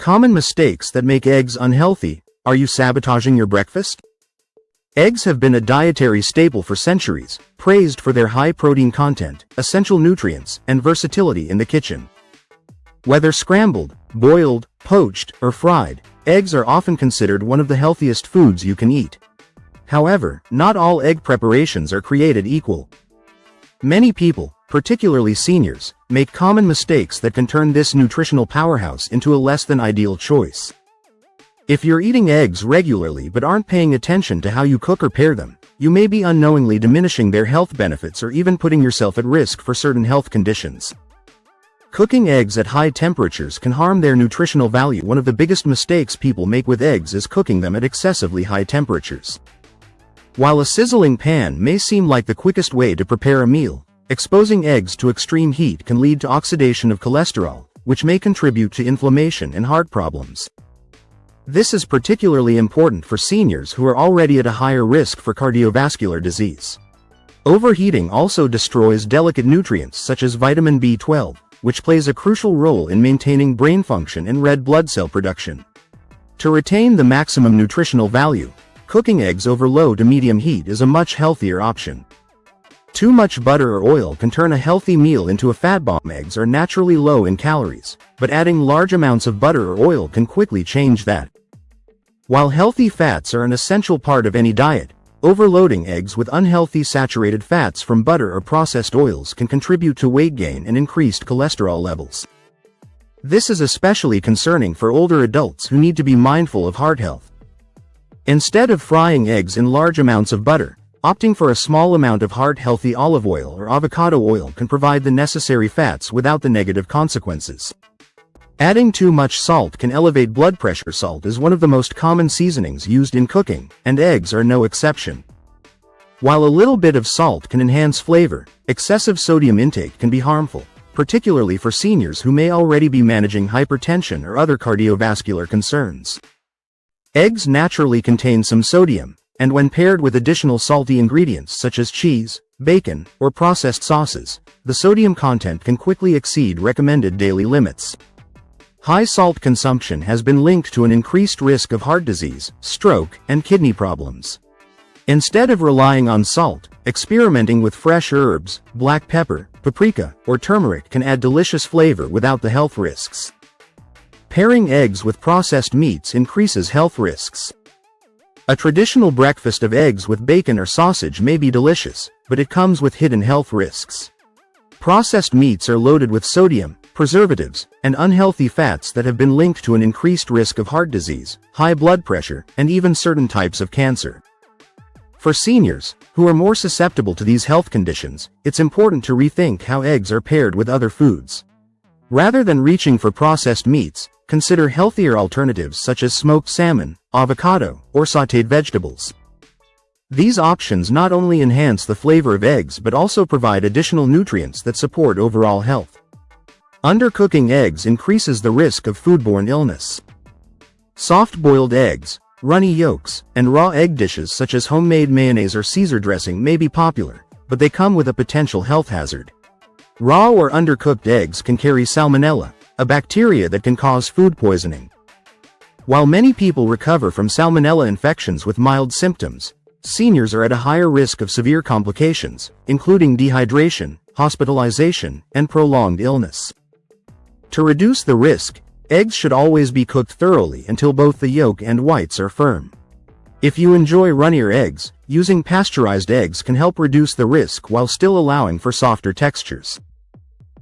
Common mistakes that make eggs unhealthy. Are you sabotaging your breakfast? Eggs have been a dietary staple for centuries, praised for their high protein content, essential nutrients, and versatility in the kitchen. Whether scrambled, boiled, poached, or fried, eggs are often considered one of the healthiest foods you can eat. However, not all egg preparations are created equal. Many people, particularly seniors, make common mistakes that can turn this nutritional powerhouse into a less than ideal choice. If you're eating eggs regularly but aren't paying attention to how you cook or pair them, you may be unknowingly diminishing their health benefits or even putting yourself at risk for certain health conditions. Cooking eggs at high temperatures can harm their nutritional value. One of the biggest mistakes people make with eggs is cooking them at excessively high temperatures. While a sizzling pan may seem like the quickest way to prepare a meal, exposing eggs to extreme heat can lead to oxidation of cholesterol, which may contribute to inflammation and heart problems. This is particularly important for seniors who are already at a higher risk for cardiovascular disease. Overheating also destroys delicate nutrients such as vitamin B12, which plays a crucial role in maintaining brain function and red blood cell production. To retain the maximum nutritional value, cooking eggs over low to medium heat is a much healthier option. Too much butter or oil can turn a healthy meal into a fat bomb. Eggs are naturally low in calories, but adding large amounts of butter or oil can quickly change that. While healthy fats are an essential part of any diet, overloading eggs with unhealthy saturated fats from butter or processed oils can contribute to weight gain and increased cholesterol levels. This is especially concerning for older adults who need to be mindful of heart health. Instead of frying eggs in large amounts of butter, opting for a small amount of heart-healthy olive oil or avocado oil can provide the necessary fats without the negative consequences. Adding too much salt can elevate blood pressure. Salt is one of the most common seasonings used in cooking, and eggs are no exception. While a little bit of salt can enhance flavor, excessive sodium intake can be harmful, particularly for seniors who may already be managing hypertension or other cardiovascular concerns. Eggs naturally contain some sodium, and when paired with additional salty ingredients such as cheese, bacon, or processed sauces, the sodium content can quickly exceed recommended daily limits. High salt consumption has been linked to an increased risk of heart disease, stroke, and kidney problems. Instead of relying on salt, experimenting with fresh herbs, black pepper, paprika, or turmeric can add delicious flavor without the health risks. Pairing eggs with processed meats increases health risks. A traditional breakfast of eggs with bacon or sausage may be delicious, but it comes with hidden health risks. Processed meats are loaded with sodium, preservatives, and unhealthy fats that have been linked to an increased risk of heart disease, high blood pressure, and even certain types of cancer. For seniors, who are more susceptible to these health conditions, it's important to rethink how eggs are paired with other foods. Rather than reaching for processed meats, consider healthier alternatives such as smoked salmon, avocado, or sautéed vegetables. These options not only enhance the flavor of eggs but also provide additional nutrients that support overall health. Undercooking eggs increases the risk of foodborne illness. Soft-boiled eggs, runny yolks, and raw egg dishes such as homemade mayonnaise or Caesar dressing may be popular, but they come with a potential health hazard. Raw or undercooked eggs can carry salmonella, a bacteria that can cause food poisoning. While many people recover from salmonella infections with mild symptoms, seniors are at a higher risk of severe complications, including dehydration, hospitalization, and prolonged illness. To reduce the risk, eggs should always be cooked thoroughly until both the yolk and whites are firm. If you enjoy runnier eggs, using pasteurized eggs can help reduce the risk while still allowing for softer textures.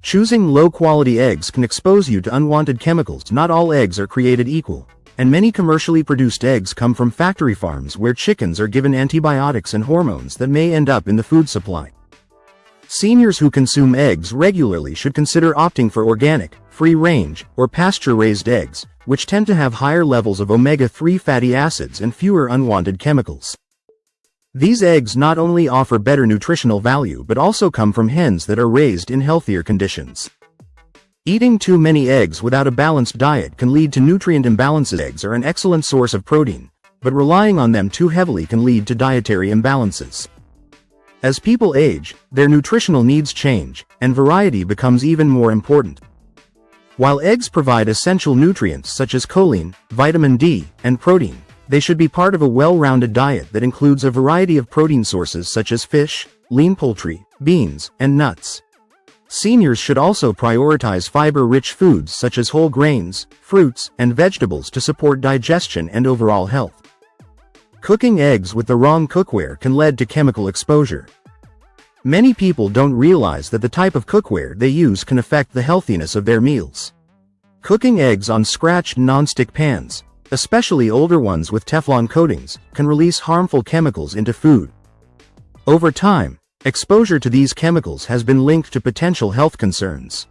Choosing low-quality eggs can expose you to unwanted chemicals. Not all eggs are created equal, and many commercially produced eggs come from factory farms where chickens are given antibiotics and hormones that may end up in the food supply. Seniors who consume eggs regularly should consider opting for organic, free-range, or pasture-raised eggs, which tend to have higher levels of omega-3 fatty acids and fewer unwanted chemicals. These eggs not only offer better nutritional value but also come from hens that are raised in healthier conditions. Eating too many eggs without a balanced diet can lead to nutrient imbalances. Eggs are an excellent source of protein, but relying on them too heavily can lead to dietary imbalances. As people age, their nutritional needs change, and variety becomes even more important. While eggs provide essential nutrients such as choline, vitamin D, and protein, they should be part of a well-rounded diet that includes a variety of protein sources such as fish, lean poultry, beans, and nuts. Seniors should also prioritize fiber-rich foods such as whole grains, fruits, and vegetables to support digestion and overall health. Cooking eggs with the wrong cookware can lead to chemical exposure. Many people don't realize that the type of cookware they use can affect the healthiness of their meals. Cooking eggs on scratched non-stick pans, especially older ones with Teflon coatings, can release harmful chemicals into food. Over time, exposure to these chemicals has been linked to potential health concerns.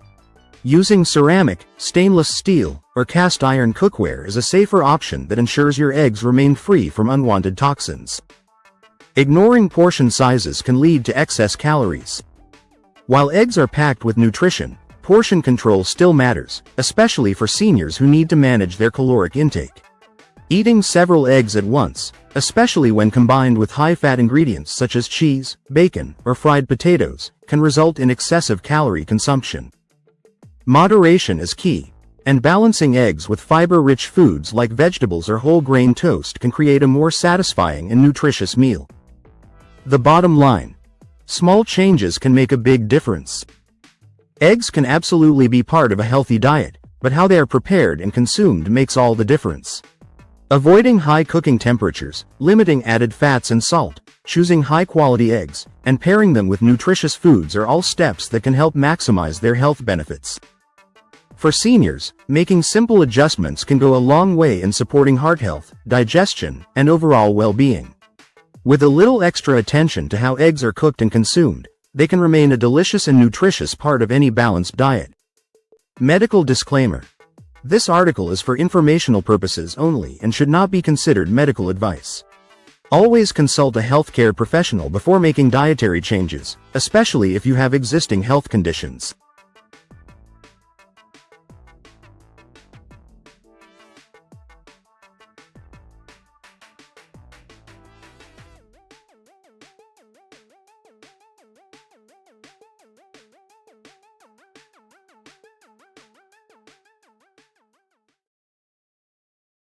Using ceramic, stainless steel, or cast iron cookware is a safer option that ensures your eggs remain free from unwanted toxins. Ignoring portion sizes can lead to excess calories. While eggs are packed with nutrition, portion control still matters, especially for seniors who need to manage their caloric intake. Eating several eggs at once, especially when combined with high-fat ingredients such as cheese, bacon, or fried potatoes, can result in excessive calorie consumption. Moderation is key, and balancing eggs with fiber-rich foods like vegetables or whole-grain toast can create a more satisfying and nutritious meal. The bottom line: small changes can make a big difference. Eggs can absolutely be part of a healthy diet, but how they are prepared and consumed makes all the difference. Avoiding high cooking temperatures, limiting added fats and salt, choosing high-quality eggs, and pairing them with nutritious foods are all steps that can help maximize their health benefits. For seniors, making simple adjustments can go a long way in supporting heart health, digestion, and overall well-being. With a little extra attention to how eggs are cooked and consumed, they can remain a delicious and nutritious part of any balanced diet. Medical disclaimer: this article is for informational purposes only and should not be considered medical advice. Always consult a healthcare professional before making dietary changes, especially if you have existing health conditions.